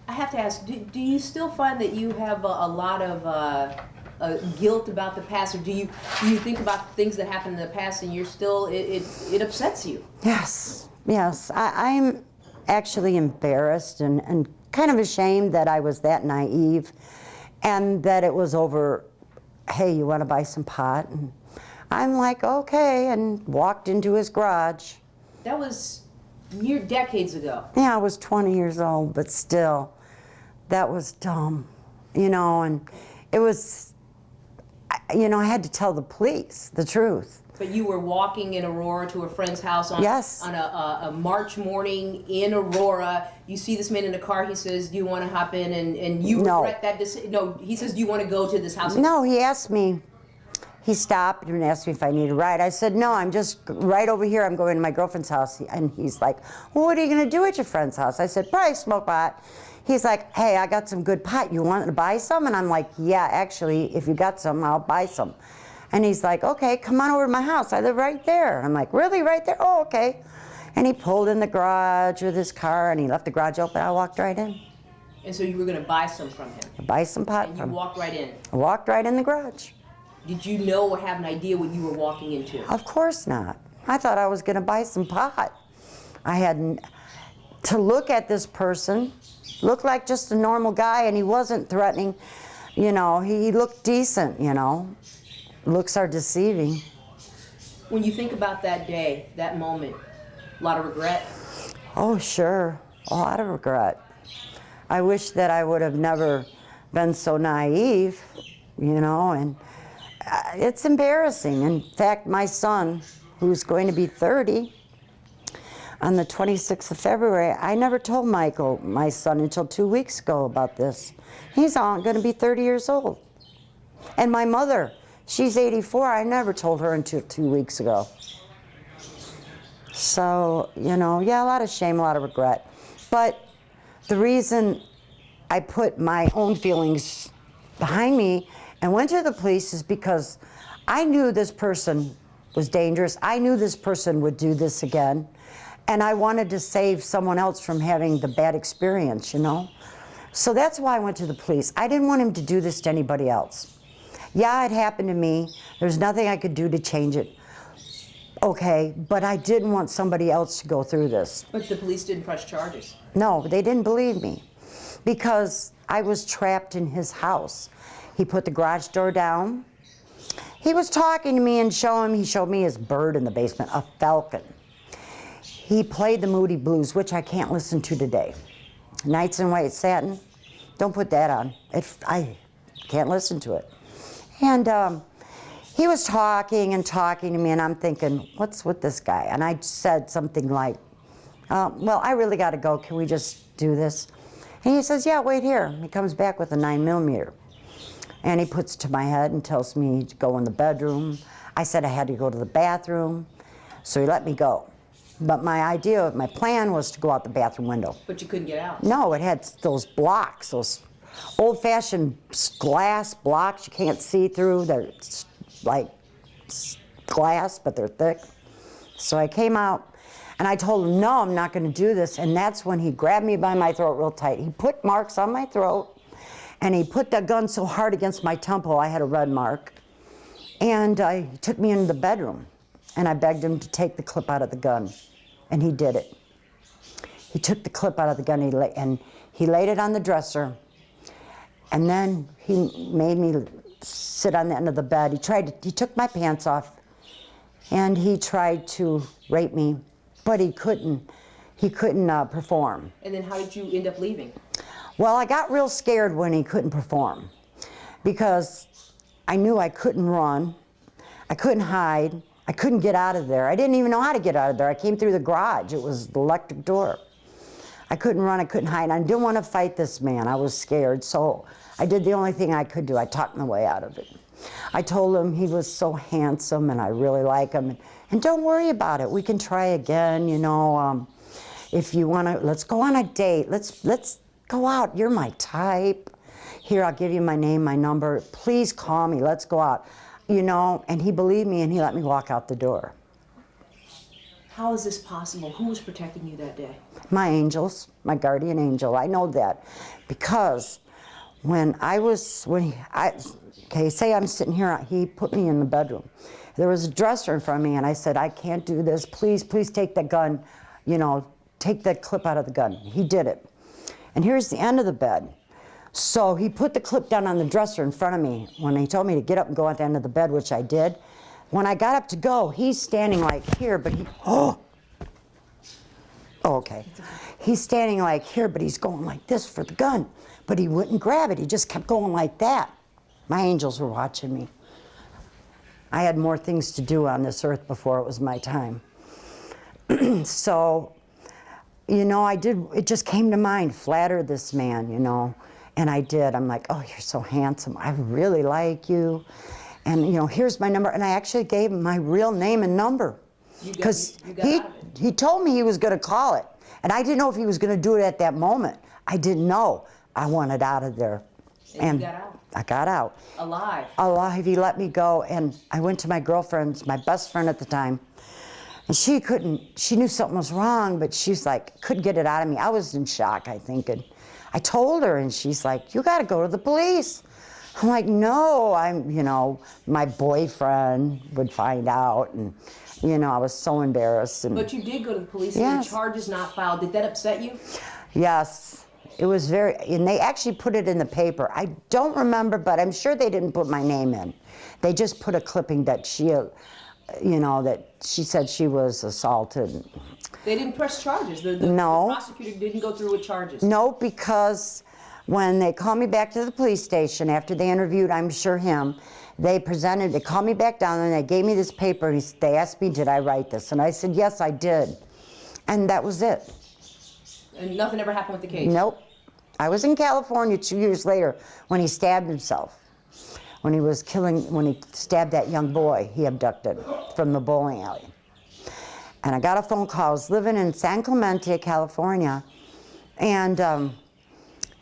I have to ask, do you still find that you have a lot of guilt about the past, or do you think about things that happened in the past and you're still, it upsets you? Yes, yes. I'm actually embarrassed and kind of ashamed that I was that naive and that it was over, hey, you want to buy some pot? And I'm like, okay, and walked into his garage. That was decades ago. Yeah, I was 20 years old, but still, that was dumb, you know, and it was, you know, I had to tell the police the truth. But you were walking in Aurora to a friend's house on, yes. on a March morning in Aurora. You see this man in a car. He says, do you want to hop in? And you regret that decision. No, he says, do you want to go to this house? No, he asked me. He stopped and asked me if I need a ride. I said, no, I'm just right over here. I'm going to my girlfriend's house. And he's like, well, what are you going to do at your friend's house? I said, probably smoke pot. He's like, hey, I got some good pot. You want to buy some? And I'm like, yeah, actually, if you got some, I'll buy some. And he's like, okay, come on over to my house. I live right there. I'm like, really, right there? Oh, okay. And he pulled in the garage with his car, and he left the garage open. I walked right in. And so you were going to buy some from him? Buy some pot and from him. You walked right in? I walked right in the garage. Did you know or have an idea what you were walking into? Of course not. I thought I was going to buy some pot. I hadn't. To look at this person, looked like just a normal guy, and he wasn't threatening. You know, he looked decent, you know. Looks are deceiving. When you think about that day, that moment, a lot of regret? Oh, sure. A lot of regret. I wish that I would have never been so naive, you know, and it's embarrassing. In fact, my son, who's going to be 30, on the 26th of February, I never told Michael, my son, until 2 weeks ago about this. He's going to be 30 years old. And my mother, she's 84. I never told her until 2 weeks ago. So, you know, yeah, a lot of shame, a lot of regret. But the reason I put my own feelings behind me and went to the police is because I knew this person was dangerous. I knew this person would do this again. And I wanted to save someone else from having the bad experience, you know? So that's why I went to the police. I didn't want him to do this to anybody else. Yeah, it happened to me. There's nothing I could do to change it. Okay, but I didn't want somebody else to go through this. But the police didn't press charges? No, they didn't believe me because I was trapped in his house. He put the garage door down. He was talking to me and he showed me his bird in the basement, a falcon. He played the Moody Blues, which I can't listen to today. Nights in White Satin, don't put that on. I can't listen to it. And he was talking and talking to me, and I'm thinking, what's with this guy? And I said something like, well, I really got to go. Can we just do this? And he says, yeah, wait here. He comes back with a 9mm. And he puts it to my head and tells me to go in the bedroom. I said I had to go to the bathroom, so he let me go. But my plan was to go out the bathroom window. But you couldn't get out? No, it had those blocks, those old-fashioned glass blocks you can't see through. They're like glass, but they're thick. So I came out, and I told him, no, I'm not going to do this. And that's when he grabbed me by my throat real tight. He put marks on my throat, and he put the gun so hard against my temple, I had a red mark. And he took me into the bedroom, and I begged him to take the clip out of the gun, and he did it. He took the clip out of the gun, and he laid it on the dresser, and then he made me sit on the end of the bed. He took my pants off, and he tried to rape me, but he couldn't perform. And then how did you end up leaving? Well, I got real scared when he couldn't perform because I knew I couldn't run, I couldn't hide, I couldn't get out of there. I didn't even know how to get out of there. I came through the garage. It was the electric door. I couldn't run, I couldn't hide. I didn't want to fight this man. I was scared, so I did the only thing I could do. I talked my way out of it. I told him he was so handsome and I really like him. And don't worry about it. We can try again, you know. If you want to, let's go on a date. Let's go out. You're my type. Here, I'll give you my name, my number. Please call me. Let's go out. You know, and he believed me and he let me walk out the door. How is this possible? Who was protecting you that day? My angels, my guardian angel. I know that because say I'm sitting here, he put me in the bedroom. There was a dresser in front of me, and I said, I can't do this. Please, please take the gun, take that clip out of the gun. He did it. And here's the end of the bed. So he put the clip down on the dresser in front of me when he told me to get up and go at the end of the bed, which I did. When I got up to go, he's standing like here, but okay. He's standing like here, but he's going like this for the gun. But he wouldn't grab it. He just kept going like that. My angels were watching me. I had more things to do on this earth before it was my time. So, it just came to mind, flatter this man, and I did. I'm like, oh, you're so handsome. I really like you. And, here's my number. And I actually gave him my real name and number. Because he told me he was going to call it. And I didn't know if he was going to do it at that moment. I didn't know. I wanted out of there. And you got out? I got out. Alive? Alive. He let me go. And I went to my girlfriend's, my best friend at the time. And she knew something was wrong, but she's like, couldn't get it out of me. I was in shock, I think. And I told her, and she's like, you got to go to the police. I'm like, no, my boyfriend would find out, and, I was so embarrassed. And, but you did go to the police, yes. And the charges not filed. Did that upset you? Yes, it was and they actually put it in the paper. I don't remember, but I'm sure they didn't put my name in. They just put a clipping that that she said she was assaulted. They didn't press charges? No. The prosecutor didn't go through with charges? No, because when they called me back to the police station after they interviewed, I'm sure him, they called me back down and they gave me this paper and they asked me, did I write this? And I said, yes, I did. And that was it. And nothing ever happened with the case? Nope. I was in California 2 years later when he stabbed himself. When he stabbed that young boy he abducted from the bowling alley. And I got a phone call. I was living in San Clemente, California, and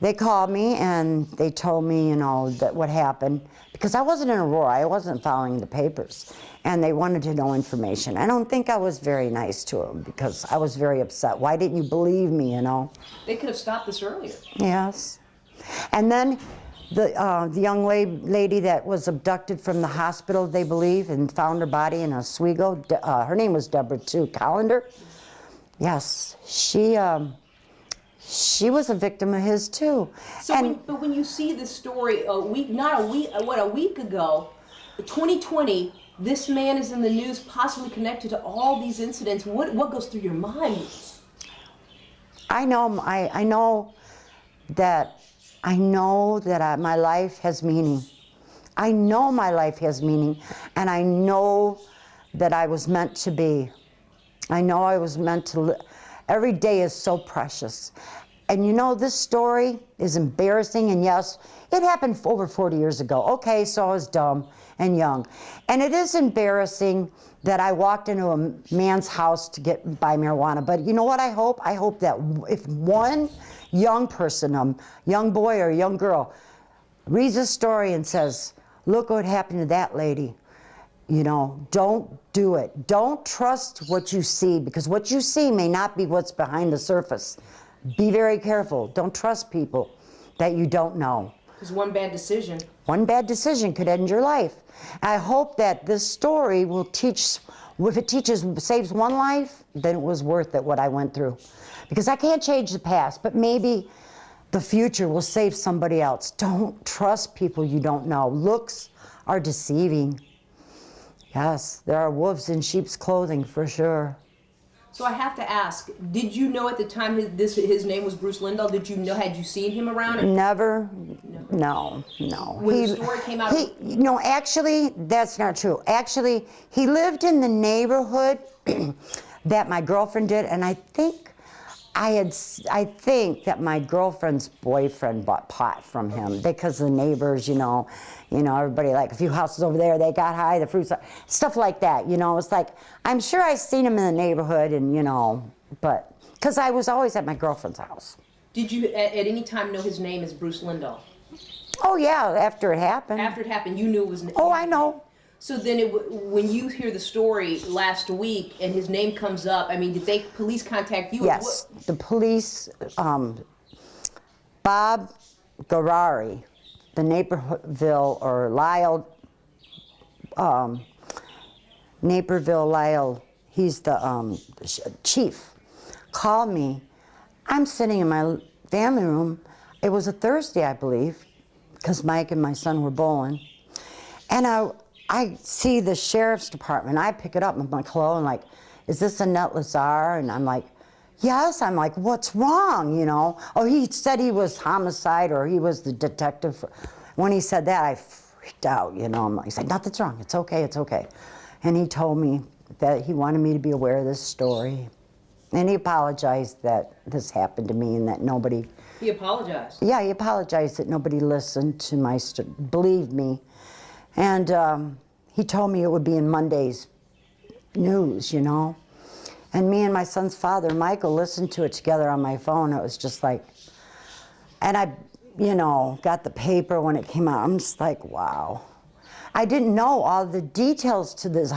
they called me and they told me, that what happened, because I wasn't in Aurora, I wasn't following the papers, and they wanted to know information. I don't think I was very nice to them because I was very upset. Why didn't you believe me, They could have stopped this earlier. Yes. And then the young lady that was abducted from the hospital, they believe, and found her body in Oswego, her name was Deborah too, Callender. Yes, she was a victim of his too. So, but when you see this story a week ago, 2020, this man is in the news, possibly connected to all these incidents. What goes through your mind? I know that my life has meaning. I know my life has meaning, and I know that I was meant to be. I know I was meant to live. Every day is so precious. And this story is embarrassing, and yes, it happened over 40 years ago. Okay, so I was dumb and young. And it is embarrassing that I walked into a man's house to buy marijuana. But you know what I hope? I hope that if one young person, young boy or young girl, reads this story and says, look what happened to that lady, don't do it. Don't trust what you see, because what you see may not be what's behind the surface. Be very careful. Don't trust people that you don't know. Because one bad decision could end your life. I hope that this story will teach, if it saves one life, then it was worth it, what I went through. Because I can't change the past, but maybe the future will save somebody else. Don't trust people you don't know. Looks are deceiving. Yes, there are wolves in sheep's clothing for sure. So I have to ask, did you know at the time his name was Bruce Lindahl? Did you know, had you seen him around? Never. No. When the story came out? Actually, that's not true. Actually, he lived in the neighborhood that my girlfriend did, and I think that my girlfriend's boyfriend bought pot from him because the neighbors, everybody, like a few houses over there, they got high, the fruits, stuff like that, It's like, I'm sure I seen him in the neighborhood and, but, because I was always at my girlfriend's house. Did you at any time know his name is Bruce Lindahl? Oh yeah, after it happened. After it happened, you knew it was... Oh, I know. So then, when you hear the story last week and his name comes up, I mean, did police contact you? Yes, the police, Bob Garari, the Naperville or Lyle, Naperville Lyle, he's the chief, called me. I'm sitting in my family room. It was a Thursday, I believe, because Mike and my son were bowling. And I see the sheriff's department. I pick it up. I'm like, hello. I'm like, is this Annette Lazar? And I'm like, yes. I'm like, what's wrong, you know? Oh, he said he was homicide or he was the detective. When he said that, I freaked out, you know. He said, nothing's wrong. It's okay. It's okay. And he told me that he wanted me to be aware of this story. And he apologized that this happened to me and that nobody... He apologized? Yeah, he apologized that nobody listened to my story, believed me. And he told me it would be in Monday's news, you know. And me and my son's father, Michael, listened to it together on my phone. It was just like... And I, you know, got the paper when it came out. I'm just like, wow. I didn't know all the details to this.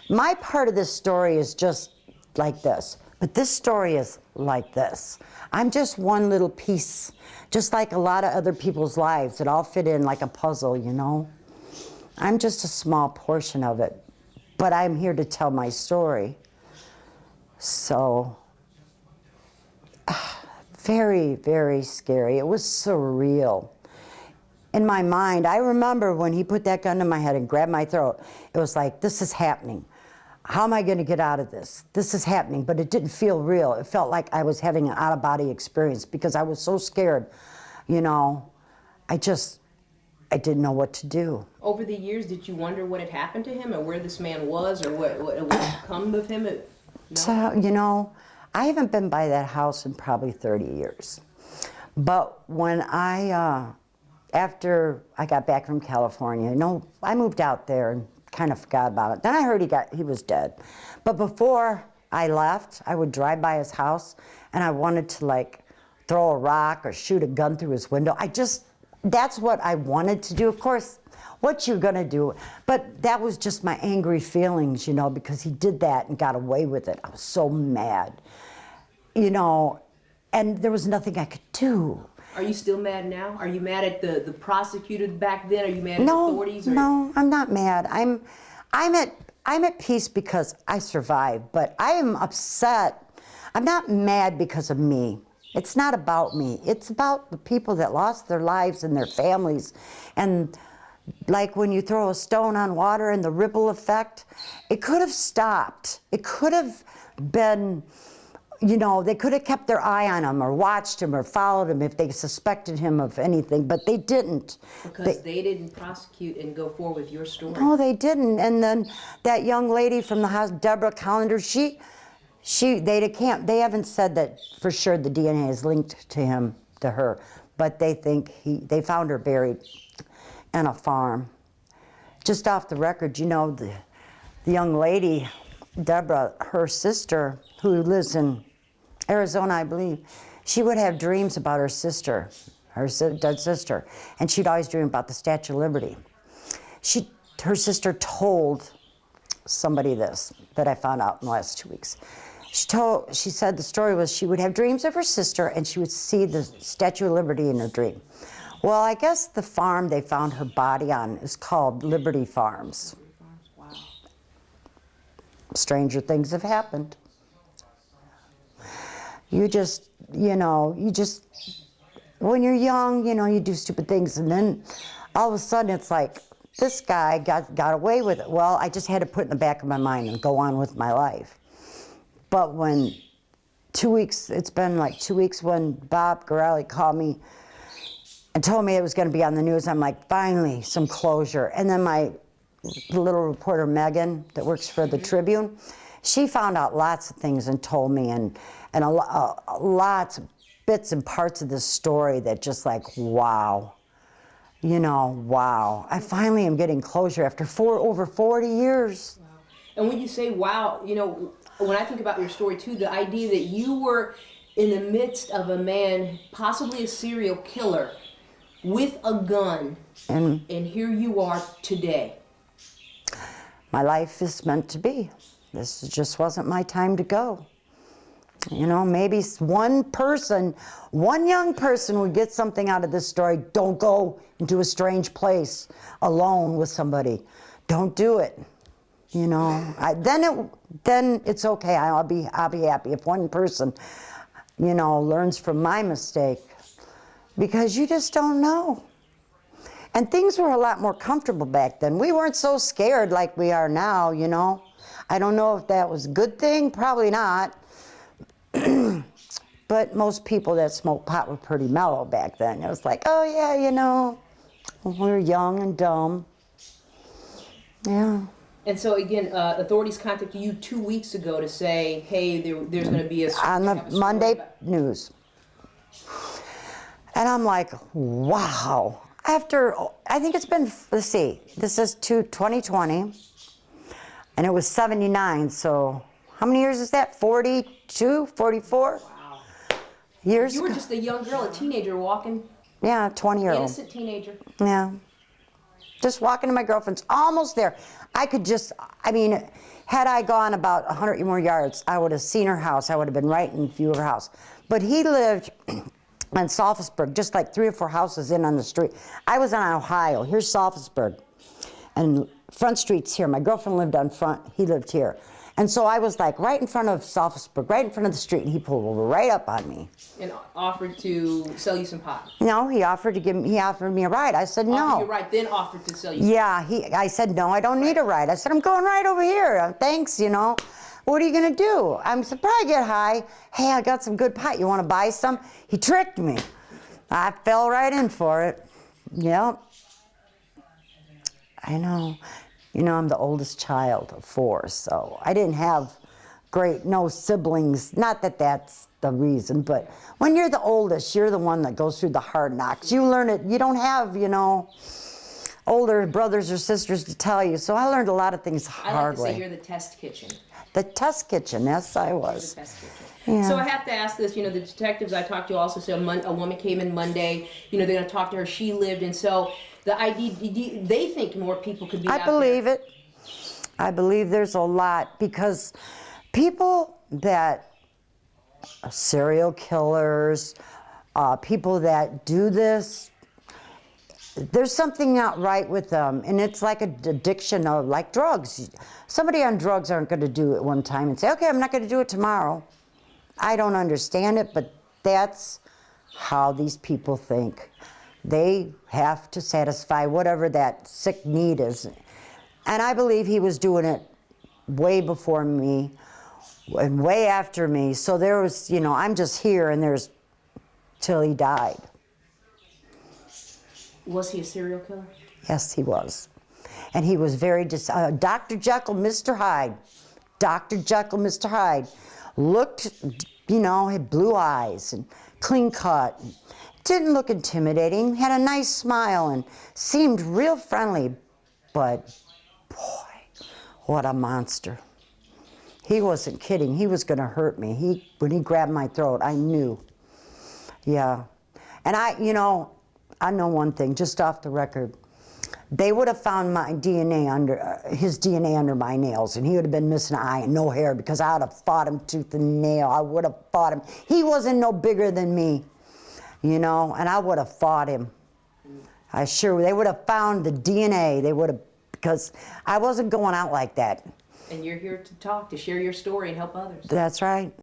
My part of this story is just like this. But this story is like this. I'm just one little piece, just like a lot of other people's lives that all fit in like a puzzle, you know? I'm just a small portion of it, but I'm here to tell my story. So, very, very scary. It was surreal. In my mind, I remember when he put that gun to my head and grabbed my throat, it was like, this is happening. How am I going to get out of this? This is happening, but it didn't feel real. It felt like I was having an out-of-body experience because I was so scared, you know. I didn't know what to do. Over the years, did you wonder what had happened to him or where this man was or what had come of him? No? So, you know, I haven't been by that house in probably 30 years. But when after I got back from California, you know, I moved out there and kind of forgot about it. Then I heard he was dead. But before I left, I would drive by his house and I wanted to like throw a rock or shoot a gun through his window. That's what I wanted to do. Of course, what you're gonna do? But that was just my angry feelings, you know, because he did that and got away with it. I was so mad, you know, and there was nothing I could do. Are you still mad now? Are you mad at the prosecutor back then? Are you mad at the authorities? No, I'm not mad. I'm at peace because I survived, but I am upset. I'm not mad because of me. It's not about me. It's about the people that lost their lives and their families. And like when you throw a stone on water and the ripple effect, it could have stopped. It could have been, you know, they could have kept their eye on him or watched him or followed him if they suspected him of anything, but they didn't. Because they didn't prosecute and go forward with your story. No, they didn't. And then that young lady from the house, Deborah Callender, they haven't said that for sure the DNA is linked to her, but they think they found her buried in a farm. Just off the record, you know, the young lady, Deborah, her sister, who lives in Arizona, I believe, she would have dreams about her sister, her dead sister, and she'd always dream about the Statue of Liberty. Her sister told somebody this that I found out in the last 2 weeks. She said the story was she would have dreams of her sister and she would see the Statue of Liberty in her dream. Well, I guess the farm they found her body on is called Liberty Farms. Wow. Stranger things have happened. When you're young, you know, you do stupid things, and then all of a sudden it's like, this guy got away with it. Well, I just had to put it in the back of my mind and go on with my life. But when it's been like 2 weeks when Bob Garali called me and told me it was going to be on the news, I'm like, finally, some closure. And then the little reporter, Megan, that works for the Tribune, she found out lots of things and told me, and lots of bits and parts of this story that just like, wow. You know, wow. I finally am getting closure after over 40 years. Wow. And when you say wow, you know, when I think about your story too, the idea that you were in the midst of a man, possibly a serial killer, with a gun, and here you are today. my life is meant to be. This just wasn't my time to go. You know, maybe one person, one young person would get something out of this story. Don't go into a strange place alone with somebody. Don't do it. You know, then it's okay. I'll be happy if one person, you know, learns from my mistake, because you just don't know. And things were a lot more comfortable back then. We weren't so scared like we are now, you know. I don't know if that was a good thing, probably not. But most people that smoked pot were pretty mellow back then. It was like, oh yeah, you know, we were young and dumb. Yeah. And so again, authorities contacted you 2 weeks ago to say, hey, there's going to be on the Monday news. And I'm like, wow. After, I think it's been, let's see, this is 2020, and it was 79, so how many years is that? 42, 44? Wow. Years You were ago. just a young girl, a teenager walking, Yeah, 20-year-old. innocent teenager. Yeah. Just walking to my girlfriend's, almost there. I could just, I mean, had I gone about 100 more yards, I would have seen her house. I would have been right in view of her house. But he lived on Sulphusburg, just like 3 or 4 houses in on the street. I was on Ohio. Here's Sulphusburg. And Front Street's here. My girlfriend lived on Front. He lived here. And so I was like right in front of Sulphusburg, right in front of the street, and he pulled right up on me. And offered to sell you some pot. No, he offered me a ride. I said no. Offered you a ride, then offered to sell you some Yeah, I said, no, I don't need a ride. I said, I'm going right over here. Thanks, you know. What are you going to do? I'm surprised I get high. Hey, I got some good pot. You want to buy some? He tricked me. I fell right in for it. Yep. I know. You know, I'm the oldest child of 4, so I didn't have no siblings. Not that that's the reason, but when you're the oldest, you're the one that goes through the hard knocks. You learn it. You don't have, you know, older brothers or sisters to tell you. So I learned a lot of things the hard way. I like to say you're the test kitchen. The test kitchen, yes, I was. The test kitchen. Yeah. So I have to ask this, you know, the detectives I talked to also said a woman came in Monday, you know, they're going to talk to her, she lived, and so the ID, they think more people could be out there. I believe it. I believe there's a lot, because people that are serial killers, people that do this, there's something not right with them, and it's like an addiction of like drugs. Somebody on drugs aren't going to do it one time and say, okay, I'm not going to do it tomorrow. I don't understand it, but that's how these people think. They have to satisfy whatever that sick need is. And I believe he was doing it way before me and way after me. So there was, you know, I'm just here, and there's till he died. Was he a serial killer? Yes, he was. And he was very, Dr. Jekyll, Mr. Hyde. Dr. Jekyll, Mr. Hyde. Looked, you know, had blue eyes and clean cut. Didn't look intimidating, had a nice smile and seemed real friendly. But boy, what a monster. He wasn't kidding. He was going to hurt me. When he grabbed my throat, I knew. Yeah. And you know, I know one thing, just off the record. They would have found my DNA his DNA under my nails, and he would have been missing an eye and no hair, because I would have fought him tooth and nail. I would have fought him. He wasn't no bigger than me, you know, and I would have fought him. They would have found the DNA. They would have, because I wasn't going out like that. And you're here to talk, to share your story and help others. That's right.